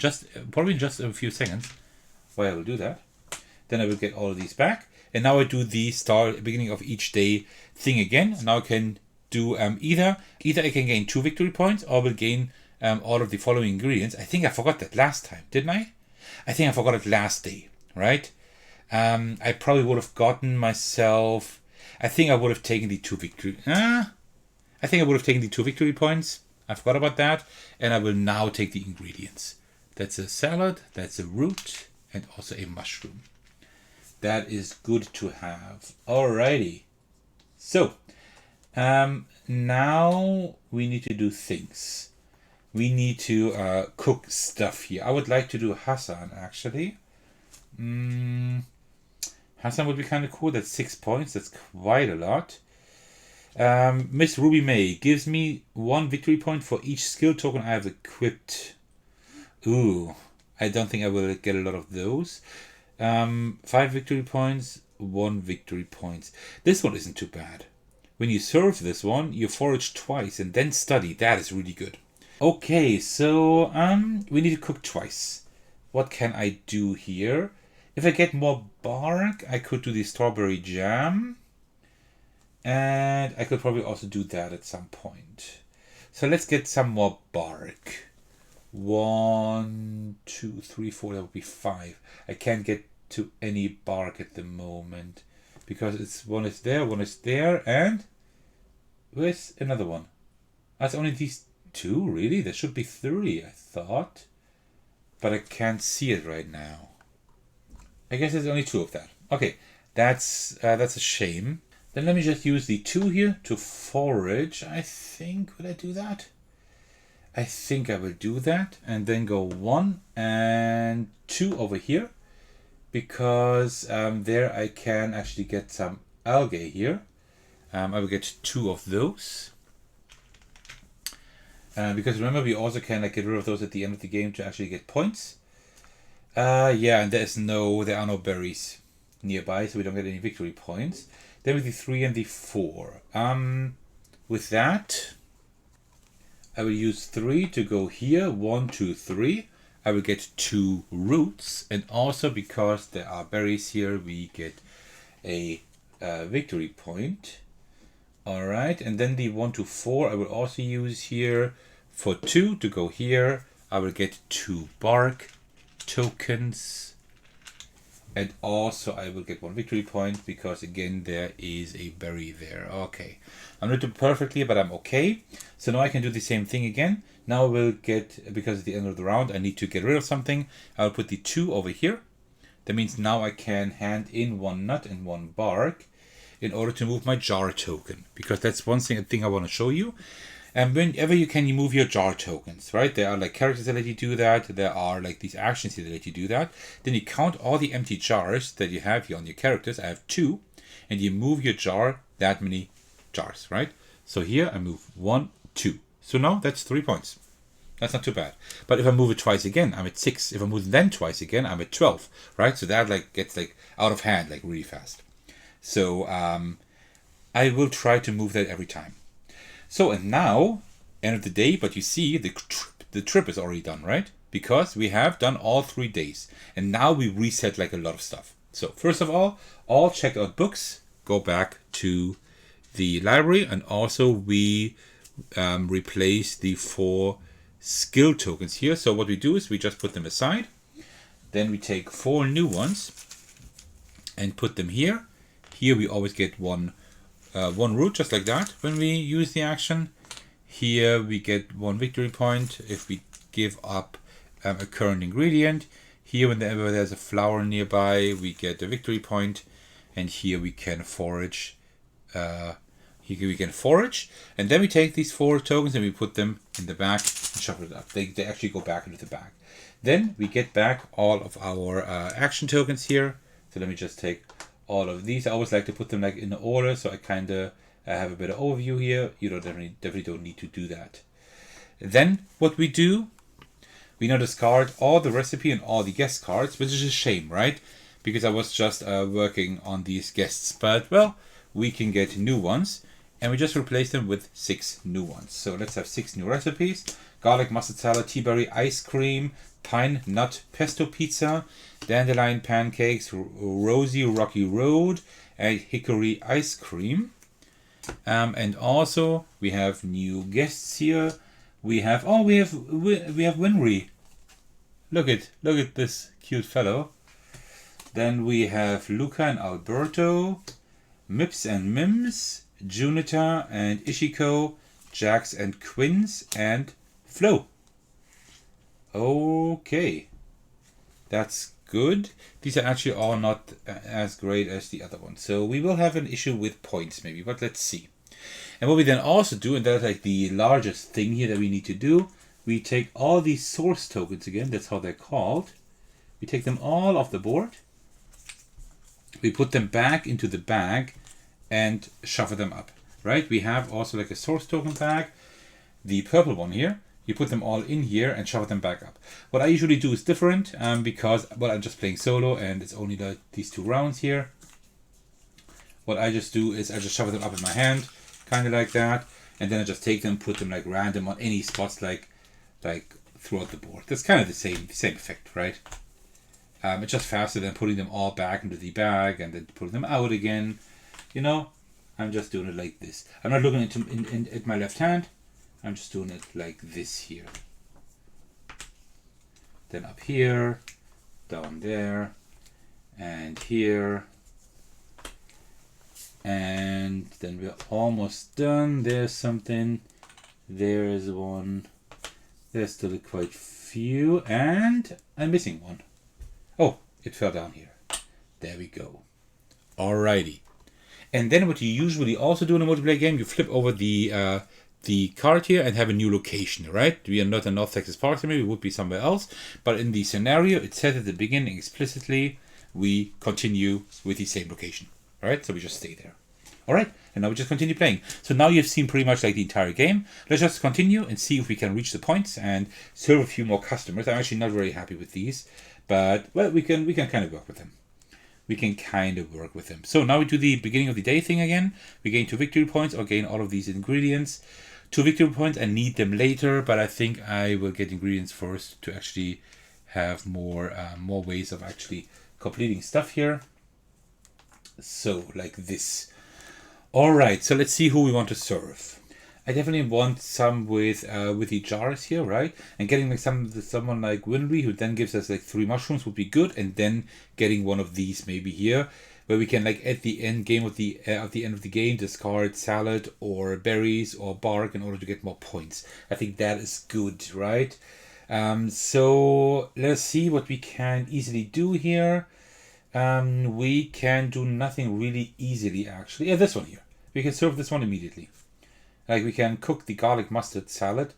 Speaker 1: probably in just a few seconds why I will do that. Then I will get all of these back. And now I do the beginning of each day thing again. Now I can do either I can gain 2 victory points, or will gain all of the following ingredients. I think I forgot that last time, didn't I? I think I forgot it last day, right? I probably would have gotten myself... I think I would have taken the 2 victory... I think I would have taken the 2 victory points. I forgot about that. And I will now take the ingredients. That's a salad, that's a root, and also a mushroom. That is good to have. Alrighty. So, now we need to do things. We need to cook stuff here. I would like to do Hassan, actually. Hassan would be kind of cool. That's 6 points. That's quite a lot. Miss Ruby May gives me 1 victory point for each skill token I have equipped. Ooh, I don't think I will get a lot of those. 5 victory points, 1 victory points. This one isn't too bad. When you serve this one, you forage twice and then study. That is really good. Okay, so we need to cook twice. What can I do here? If I get more bark, I could do the strawberry jam. And I could probably also do that at some point. So let's get some more bark. 1, 2, 3, 4, that would be 5. I can't get to any bark at the moment. Because one is there, and where's another one? That's only these 2, really? There should be 3, I thought. But I can't see it right now. I guess there's only 2 of that. Okay, that's a shame. Then let me just use the 2 here to forage. I think, will I do that? I think I will do that. And then go 1 and 2 over here. Because there I can actually get some algae here. I will get 2 of those. Because remember, we also can get rid of those at the end of the game to actually get points. Yeah, and there are no berries nearby, so we don't get any victory points. Then with the 3 and the 4. With that, I will use 3 to go here. 1, 2, 3. I will get 2 roots, and also because there are berries here, we get a victory point. Alright, and then the 1 to 4 I will also use here for 2 to go here. I will get 2 bark tokens, and also I will get 1 victory point because again there is a berry there. Okay, I'm not doing perfectly, but I'm okay. So now I can do the same thing again. Now I will get, because at the end of the round I need to get rid of something, I'll put the 2 over here. That means now I can hand in 1 nut and 1 bark in order to move my jar token, because that's one thing I want to show you. And whenever you can, you move your jar tokens, right? There are characters that let you do that. There are these actions here that let you do that. Then you count all the empty jars that you have here on your characters. I have 2, and you move your jar that many jars, right? So here I move 1, 2. So now that's 3 points. That's not too bad. But if I move it twice again, I'm at 6. If I move it then twice again, I'm at 12, right? So that gets out of hand really fast. So I will try to move that every time. So, and now, end of the day, but you see the trip is already done, right? Because we have done all 3 days. And now we reset a lot of stuff. So, first of all checked out books, go back to the library, and also we replace the 4 skill tokens here. So what we do is we just put them aside. Then we take 4 new ones and put them here. Here we always get one root, just like that, when we use the action. Here we get 1 victory point if we give up a current ingredient. Here, whenever there's a flower nearby, we get a victory point. And here we can forage Here we can forage, and then we take these 4 tokens and we put them in the bag and shuffle it up. They actually go back into the bag. Then we get back all of our action tokens here. So let me just take all of these. I always like to put them like in order, so I kind of have a better overview here. You don't definitely don't need to do that. Then what we do, we now discard all the recipe and all the guest cards, which is a shame, right? Because I was just working on these guests. But, well, we can get new ones. And we just replace them with 6 new ones. So let's have 6 new recipes. Garlic mustard salad, tea berry ice cream, pine nut pesto pizza, dandelion pancakes, rosy rocky road, and hickory ice cream. And also we have new guests here. We have Winry. Look at this cute fellow. Then we have Luca and Alberto, Mips and Mims, Junita and Ishiko, Jax and Quinns, and Flo. Okay, that's good. These are actually all not as great as the other ones, so we will have an issue with points maybe, but let's see. And what we then also do, and that's like the largest thing here that we need to do, we take all these source tokens again, that's how they're called. We take them all off the board. We put them back into the bag and shuffle them up, right? We have also like a source token bag, the purple one here. You put them all in here and shuffle them back up. What I usually do is different because, well, I'm just playing solo and it's only these 2 rounds here. What I just do is I just shuffle them up in my hand, kind of like that, and then I just take them, put them like random on any spots like throughout the board. That's kind of the same effect, right? It's just faster than putting them all back into the bag and then putting them out again. You know, I'm just doing it like this. I'm not looking at my left hand. I'm just doing it like this here. Then up here, down there, and here. And then we're almost done. There's something. There's one. There's still quite few. And I'm missing one. Oh, it fell down here. There we go. Alrighty. And then what you usually also do in a multiplayer game, you flip over the card here and have a new location, right? We are not in North Texas Park, maybe we would be somewhere else. But in the scenario, it said at the beginning explicitly, we continue with the same location, right? So we just stay there. All right, and now we just continue playing. So now you've seen pretty much like the entire game. Let's just continue and see if we can reach the points and serve a few more customers. I'm actually not very happy with these, but well, we can kind of work with them. So now we do the beginning of the day thing again. We gain 2 victory points or gain all of these ingredients. 2 victory points, I need them later, but I think I will get ingredients first to actually have more ways of actually completing stuff here. So like this. All right, so let's see who we want to serve. I definitely want some with the jars here, right? And getting like someone like Winry who then gives us like 3 mushrooms would be good, and then getting one of these maybe here, where we can like at the end game of the end of the game discard salad or berries or bark in order to get more points. I think that is good, right? So let's see what we can easily do here. We can do nothing really easily actually. Yeah, this one here. We can serve this one immediately. Like we can cook the garlic mustard salad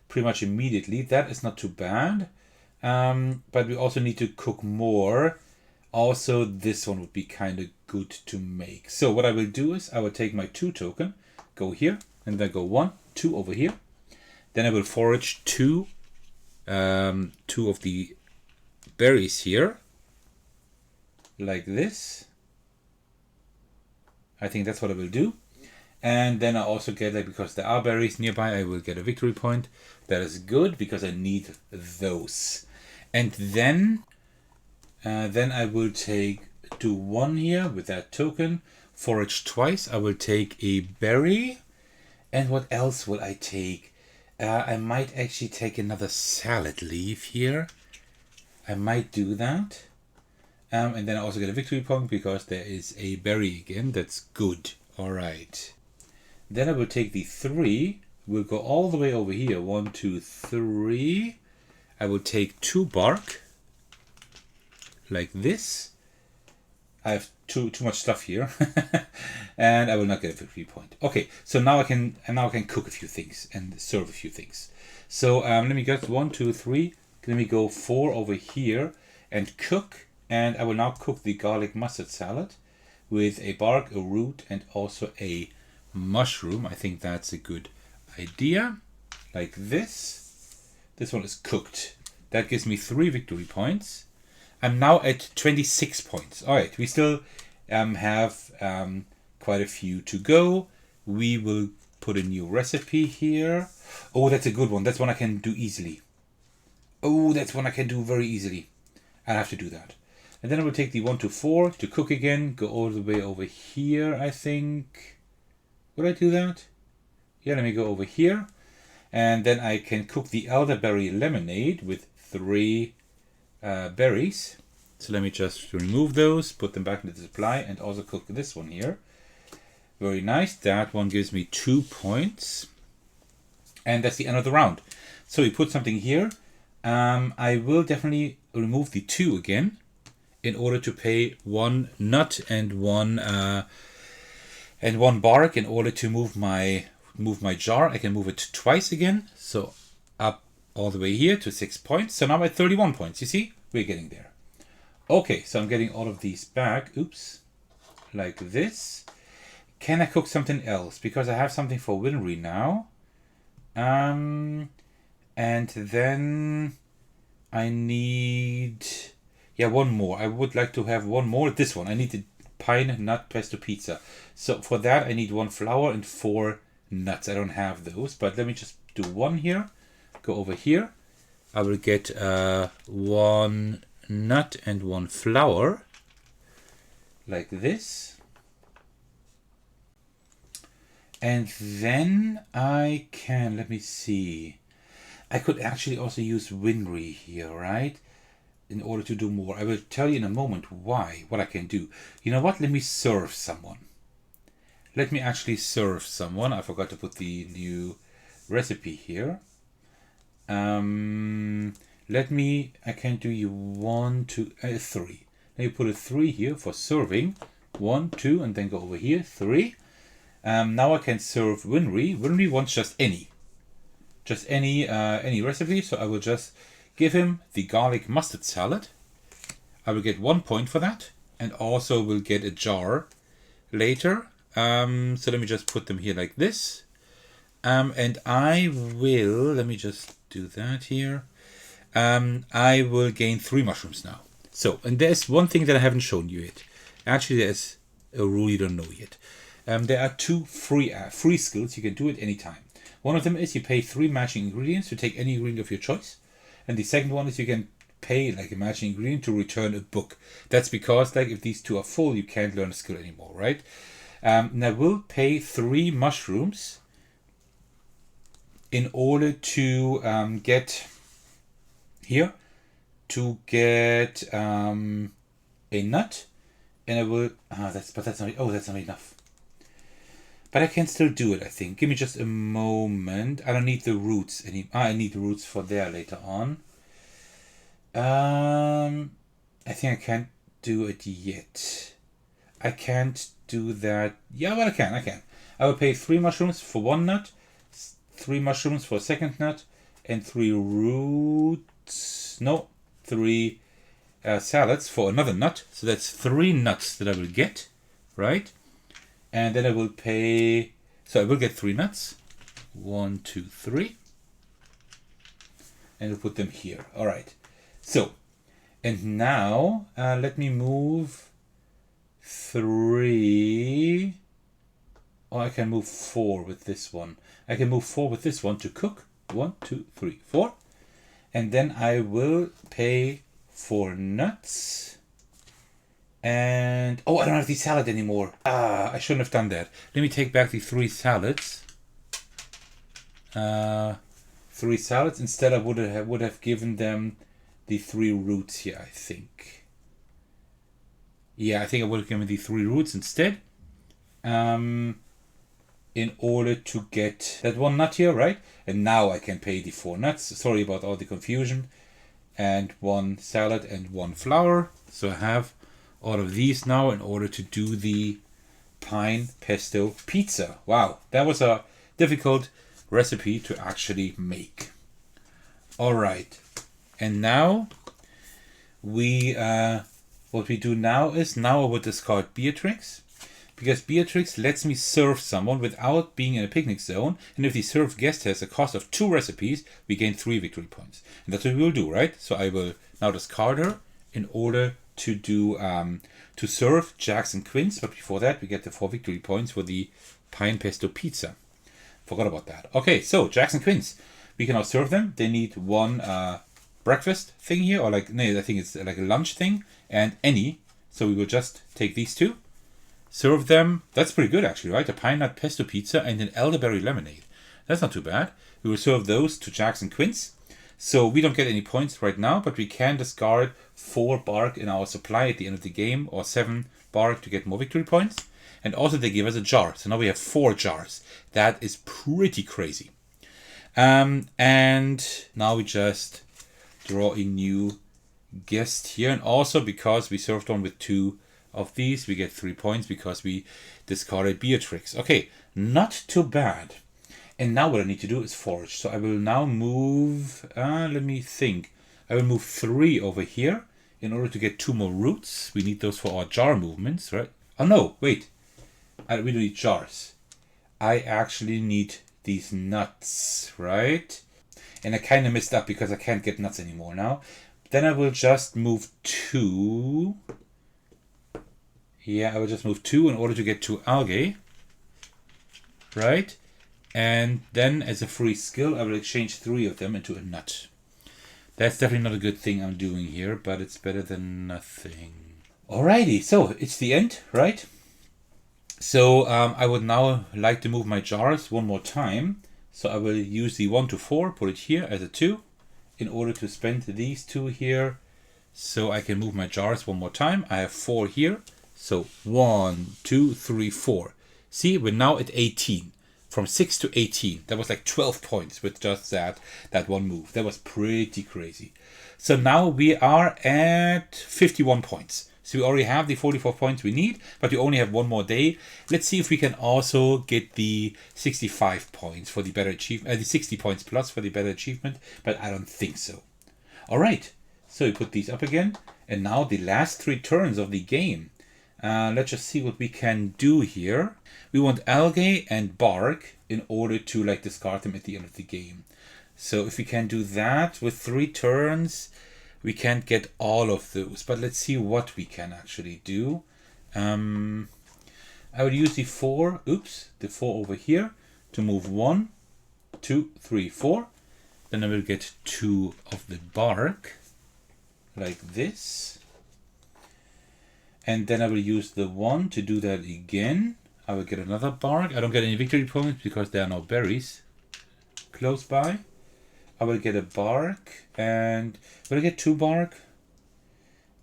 Speaker 1: pretty much immediately. That is not too bad. But we also need to cook more. Also, this one would be kind of good to make. So what I will do is I will take my 2 token, go here, and then go 1, 2 over here. Then I will forage 2 of the berries here, like this. I think that's what I will do. And then I also get, like, because there are berries nearby, I will get a victory point. That is good because I need those. And then I will do 1 here with that token. Forage twice. I will take a berry. And what else will I take? I might actually take another salad leaf here. I might do that. And then I also get a victory point because there is a berry again. That's good. All right. Then I will take the 3. We'll go all the way over here. 1, 2, 3. I will take 2 bark. Like this. I have too much stuff here, and I will not get a victory point. Okay, so now I can cook a few things and serve a few things. So let me get 1, 2, 3. Let me go 4 over here and cook, and I will now cook the garlic mustard salad with a bark, a root, and also a mushroom. I think that's a good idea. Like this. This one is cooked. That gives me 3 victory points. I'm now at 26 points. All right, we still have quite a few to go. We will put a new recipe here. Oh, that's a good one. That's one I can do easily. Oh, that's one I can do very easily. I'll have to do that. And then I will take the 1 to 4 to cook again. Go all the way over here, I think. Would I do that? Yeah, let me go over here. And then I can cook the elderberry lemonade with 3 berries. So let me just remove those, put them back into the supply, and also cook this one here. Very nice. That one gives me 2 points. And that's the end of the round. So we put something here. I will definitely remove the 2 again in order to pay 1 nut and 1 bark in order to move my jar. I can move it twice again. So up all the way here to 6 points. So now I'm at 31 points. You see, we're getting there. Okay, so I'm getting all of these back. Oops, like this. Can I cook something else? Because I have something for Winry now. And then I need, yeah, one more. I would like to have one more. This one. I need the pine nut pesto pizza. So for that, I need 1 flour and 4 nuts. I don't have those, but let me just do 1 here. Go over here. I will get 1 nut and 1 flour, like this. And then I can, let me see. I could actually also use Winry here, right? In order to do more. I will tell you in a moment what I can do. You know what? Let me serve someone. Let me actually serve someone. I forgot to put the new recipe here. I can do you 1, 2, 3. Let me put a 3 here for serving. 1, 2, and then go over here, 3. Now I can serve Winry. Winry wants just any recipe. So I will just give him the garlic mustard salad. I will get 1 point for that, and also will get a jar later. So let me just put them here like this. And I will, let me just do that here. I will gain 3 mushrooms now. So, and there's one thing that I haven't shown you yet. Actually, there's a rule you don't know yet. There are 2 free skills you can do at any time. One of them is you pay 3 matching ingredients to take any ingredient of your choice. And the second one is you can pay like a matching ingredient to return a book. That's because like if these 2 are full, you can't learn a skill anymore, right? And I will pay 3 mushrooms in order to get here, to get a nut, and I will, that's not enough. But I can still do it, I think. Give me just a moment. I don't need the roots anymore. I need the roots for there later on. I think I can't do it yet. I can't do that. Yeah, well, I can. I will pay 3 mushrooms for 1 nut, 3 mushrooms for a second nut, and 3 roots. No, 3 salads for another nut. So that's 3 nuts that I will get, right? And then I will pay. So I will get 3 nuts. 1, 2, 3. And we'll put them here. All right. So, and now let me move 3. Oh, I can move 4 with this one. I can move 4 with this one to cook. 1, 2, 3, 4. And then I will pay 4 nuts. And, oh, I don't have the salad anymore. I shouldn't have done that. Let me take back the 3 salads. 3 salads. Instead, I would have given them the 3 roots here, I think. Yeah, I think I would have given the 3 roots instead. In order to get that 1 nut here, right? And now I can pay the 4 nuts. Sorry about all the confusion. And 1 salad and 1 flour. So I have all of these now in order to do the pine pesto pizza. Wow, that was a difficult recipe to actually make. All right, and now we what we do now is I would discard Beatrix, because Beatrix lets me serve someone without being in a picnic zone, and if the served guest has a cost of 2 recipes, we gain 3 victory points. And that's what we will do, right? So I will now discard her in order to do to serve Jacks and Quince, but before that we get the 4 victory points for the pine pesto pizza. Forgot about that. Okay, so Jacks and Quince, we can now serve them. They need 1 breakfast thing here, or like, no, I think it's like a lunch thing, and any. So we will just take these 2, serve them. That's pretty good actually, right? A pine nut pesto pizza and an elderberry lemonade. That's not too bad. We will serve those to Jacks and Quince. So we don't get any points right now, but we can discard 4 bark in our supply at the end of the game, or 7 bark to get more victory points. And also they give us a jar. So now we have 4 jars. That is pretty crazy. And now we just draw a new guest here. And also because we served one with 2 of these, we get 3 points because we discarded Beatrix. Okay, not too bad. And now what I need to do is forage. So I will now move, let me think. I will move 3 over here in order to get 2 more roots. We need those for our jar movements, right? Oh no, wait. We don't need jars. I actually need these nuts, right? And I kind of messed up because I can't get nuts anymore now. Then I will just move 2. Yeah, I will just move 2 in order to get 2 algae. Right? And then as a free skill, I will exchange 3 of them into a nut. That's definitely not a good thing I'm doing here, but it's better than nothing. Alrighty, so it's the end, right? So I would now like to move my jars one more time. So I will use the 1 to 4, put it here as a 2, in order to spend these 2 here. So I can move my jars one more time. I have 4 here. So 1, 2, 3, 4. See, we're now at 18. From 6 to 18. That was like 12 points with just that one move. That was pretty crazy. So now we are at 51 points. So we already have the 44 points we need, but we only have 1 more day. Let's see if we can also get the 65 points for the better achievement, the 60 points plus for the better achievement, but I don't think so. All right, so we put these up again, and now the last 3 turns of the game. Let's just see what we can do here. We want algae and bark in order to like discard them at the end of the game. So if we can do that with 3 turns, we can't get all of those. But let's see what we can actually do. I would use the 4 over here to move 1, 2, 3, 4. Then I will get 2 of the bark like this. And then I will use the 1 to do that again. I will get another bark. I don't get any victory points because there are no berries close by. I will get a bark, and will I get 2 bark?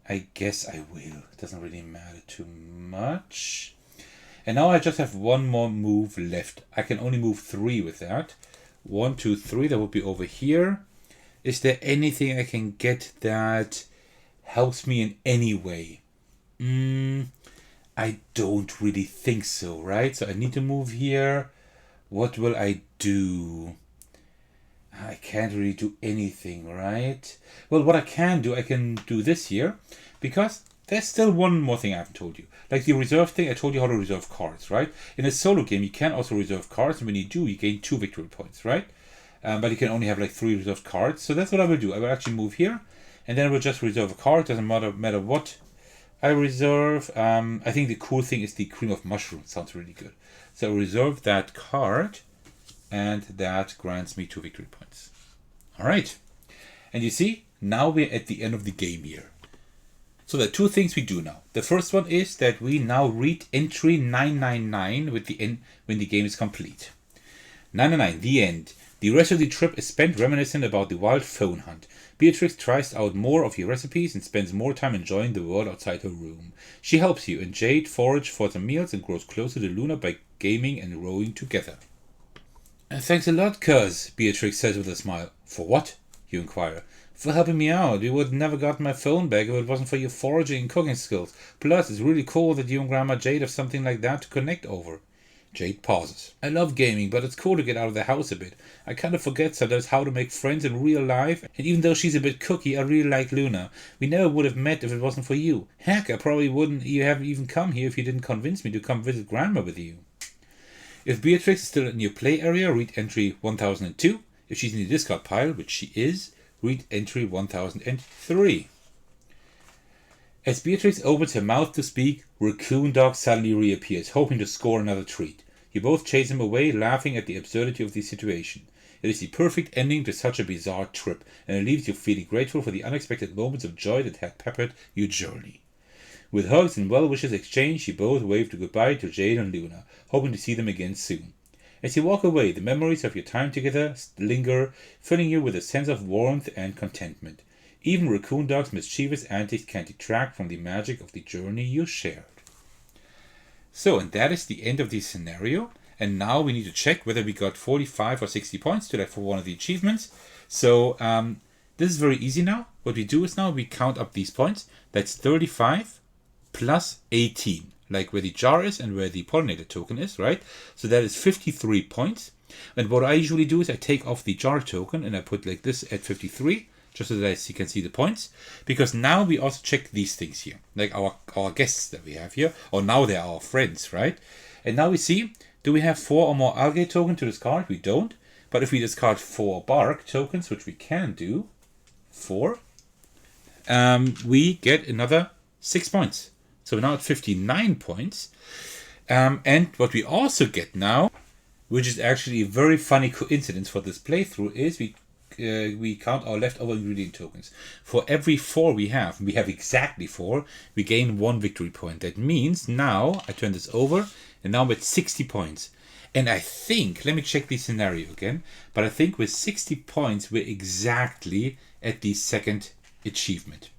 Speaker 1: I guess I will. It doesn't really matter too much. And now I just have 1 more move left. I can only move 3 with that. 1, 2, 3. That would be over here. Is there anything I can get that helps me in any way? I don't really think so, right? So I need to move here. What will I do? I can't really do anything, right? Well, what I can do this here, because there's still one more thing I haven't told you. Like the reserve thing, I told you how to reserve cards, right? In a solo game, you can also reserve cards, and when you do, you gain 2 victory points, right? But you can only have like 3 reserved cards. So that's what I will do. I will actually move here, and then I will just reserve a card. Doesn't matter what I reserve. I think the cool thing is the cream of mushroom. Sounds really good. So I reserve that card, and that grants me 2 victory points. All right. And you see, now we're at the end of the game here. So there are 2 things we do now. The first one is that we now read entry 999 with the end when the game is complete. 999, the end. The rest of the trip is spent reminiscent about the wild phone hunt. Beatrix tries out more of your recipes and spends more time enjoying the world outside her room. She helps you and Jade forage for some meals and grows closer to Luna by gaming and rowing together. Thanks a lot, cuz, Beatrix says with a smile. For what? You inquire. for helping me out. You would never got my phone back if it wasn't for your foraging and cooking skills. Plus, it's really cool that you and Grandma Jade have something like that to connect over. Jade pauses. I love gaming, but it's cool to get out of the house a bit. I kind of forget sometimes how to make friends in real life, and even though she's a bit cookie, I really like Luna. We never would have met if it wasn't for you. Heck, I probably wouldn't have even come here if you didn't convince me to come visit Grandma with you. If Beatrix is still in your play area, read entry 1002. If she's in the discard pile, which she is, read entry 1003. As Beatrix opens her mouth to speak, Raccoon Dog suddenly reappears, hoping to score another treat. You both chase him away, laughing at the absurdity of the situation. It is the perfect ending to such a bizarre trip, and it leaves you feeling grateful for the unexpected moments of joy that had peppered your journey. With hugs and well wishes exchanged, you both wave goodbye to Jade and Luna, hoping to see them again soon. As you walk away, the memories of your time together linger, filling you with a sense of warmth and contentment. Even Raccoon Dog's mischievous antics can't detract from the magic of the journey you shared. So, and that is the end of the scenario. And now we need to check whether we got 45 or 60 points to that for one of the achievements. So, this is very easy now. What we do is now we count up these points. That's 35 plus 18. Like where the jar is and where the pollinator token is, right? So that is 53 points. And what I usually do is I take off the jar token and I put like this at 53. Just so that you can see the points, because now we also check these things here, like our guests that we have here, or now they're our friends, right? And now we see, do we have 4 or more algae tokens to discard? We don't. But if we discard 4 bark tokens, which we can do, 4, we get another 6 points. So we're now at 59 points. And what we also get now, which is actually a very funny coincidence for this playthrough, is we count our leftover ingredient tokens. For every 4 we have exactly 4, we gain 1 victory point. That means now, I turn this over, and now I'm at 60 points. And I think, let me check the scenario again, but I think with 60 points, we're exactly at the second achievement.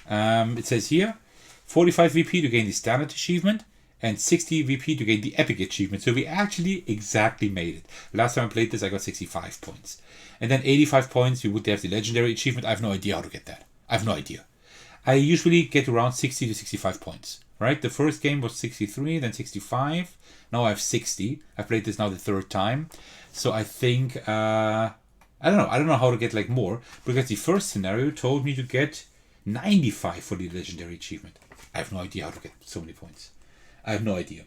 Speaker 1: It says here, 45 VP to gain the standard achievement, and 60 VP to gain the epic achievement. So we actually exactly made it. Last time I played this, I got 65 points. And then 85 points, we would have the legendary achievement. I have no idea how to get that. I have no idea. I usually get around 60 to 65 points, right? The first game was 63, then 65. Now I have 60. I played this now the 3rd time. So I think, I don't know. I don't know how to get like more, because the first scenario told me to get 95 for the legendary achievement. I have no idea how to get so many points. I have no idea.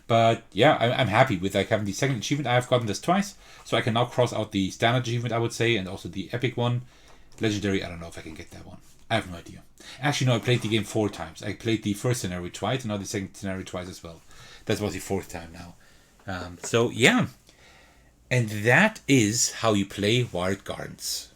Speaker 1: But yeah, I'm happy with like having the second achievement. I have gotten this twice, so I can now cross out the standard achievement, I would say, and also the epic one. Legendary, I don't know if I can get that one. I have no idea. Actually, no, I played the game 4 times. I played the first scenario twice, and now the second scenario twice as well. That was the 4th time now. So yeah, and that is how you play Wild Gardens.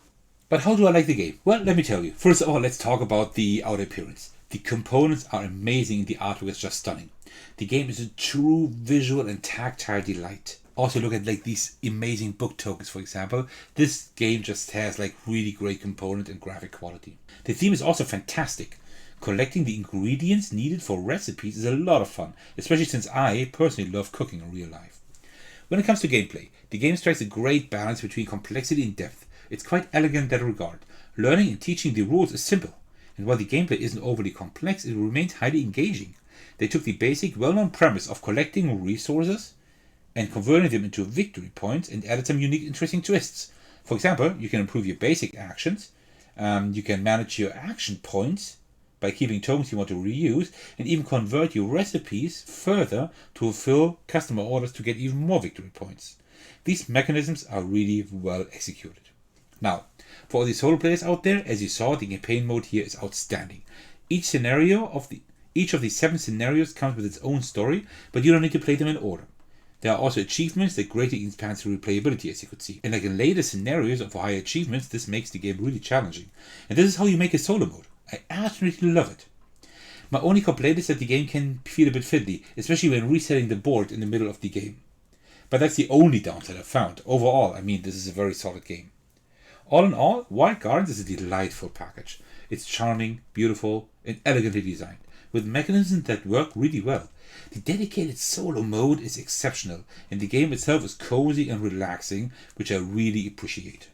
Speaker 1: But how do I like the game? Well, let me tell you. First of all, let's talk about the outer appearance. The components are amazing, the artwork is just stunning. The game is a true visual and tactile delight. Also look at like these amazing book tokens, for example. This game just has like really great component and graphic quality. The theme is also fantastic. Collecting the ingredients needed for recipes is a lot of fun, especially since I personally love cooking in real life. When it comes to gameplay, the game strikes a great balance between complexity and depth. It's quite elegant in that regard. Learning and teaching the rules is simple. And while the gameplay isn't overly complex, it remains highly engaging. They took the basic, well-known premise of collecting resources and converting them into victory points and added some unique, interesting twists. For example, you can improve your basic actions, you can manage your action points by keeping tokens you want to reuse, and even convert your recipes further to fulfill customer orders to get even more victory points. These mechanisms are really well executed. Now, for all the solo players out there, as you saw, the campaign mode here is outstanding. Each of the 7 scenarios comes with its own story, but you don't need to play them in order. There are also achievements that greatly enhance the replayability, as you could see. And like in later scenarios of higher achievements, this makes the game really challenging. And this is how you make a solo mode. I absolutely love it. My only complaint is that the game can feel a bit fiddly, especially when resetting the board in the middle of the game. But that's the only downside I've found. Overall, I mean, this is a very solid game. All in all, Wild Gardens is a delightful package. It's charming, beautiful, and elegantly designed, with mechanisms that work really well. The dedicated solo mode is exceptional, and the game itself is cozy and relaxing, which I really appreciate.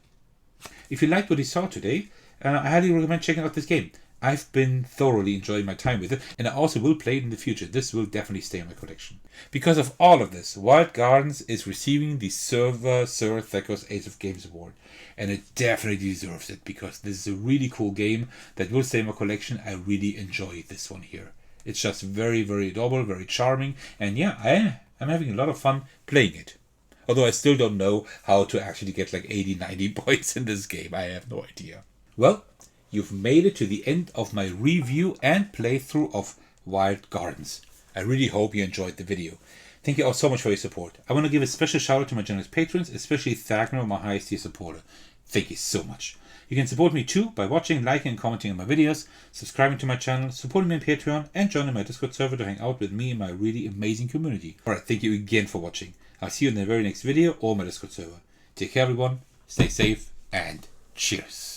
Speaker 1: If you liked what you saw today, I highly recommend checking out this game. I've been thoroughly enjoying my time with it, and I also will play it in the future. This will definitely stay in my collection. Because of all of this, Wild Gardens is receiving the Sir Thecos Ace of Games Award, and it definitely deserves it, because this is a really cool game that will stay in my collection. I really enjoy this one here. It's just very, very adorable, very charming, and yeah, I'm having a lot of fun playing it. Although I still don't know how to actually get like 80, 90 points in this game. I have no idea. Well, you've made it to the end of my review and playthrough of Wild Gardens. I really hope you enjoyed the video. Thank you all so much for your support. I want to give a special shout out to my generous patrons, especially Thagner, my highest tier supporter. Thank you so much. You can support me too by watching, liking and commenting on my videos, subscribing to my channel, supporting me on Patreon, and joining my Discord server to hang out with me and my really amazing community. Alright, thank you again for watching. I'll see you in the very next video or my Discord server. Take care everyone, stay safe, and cheers.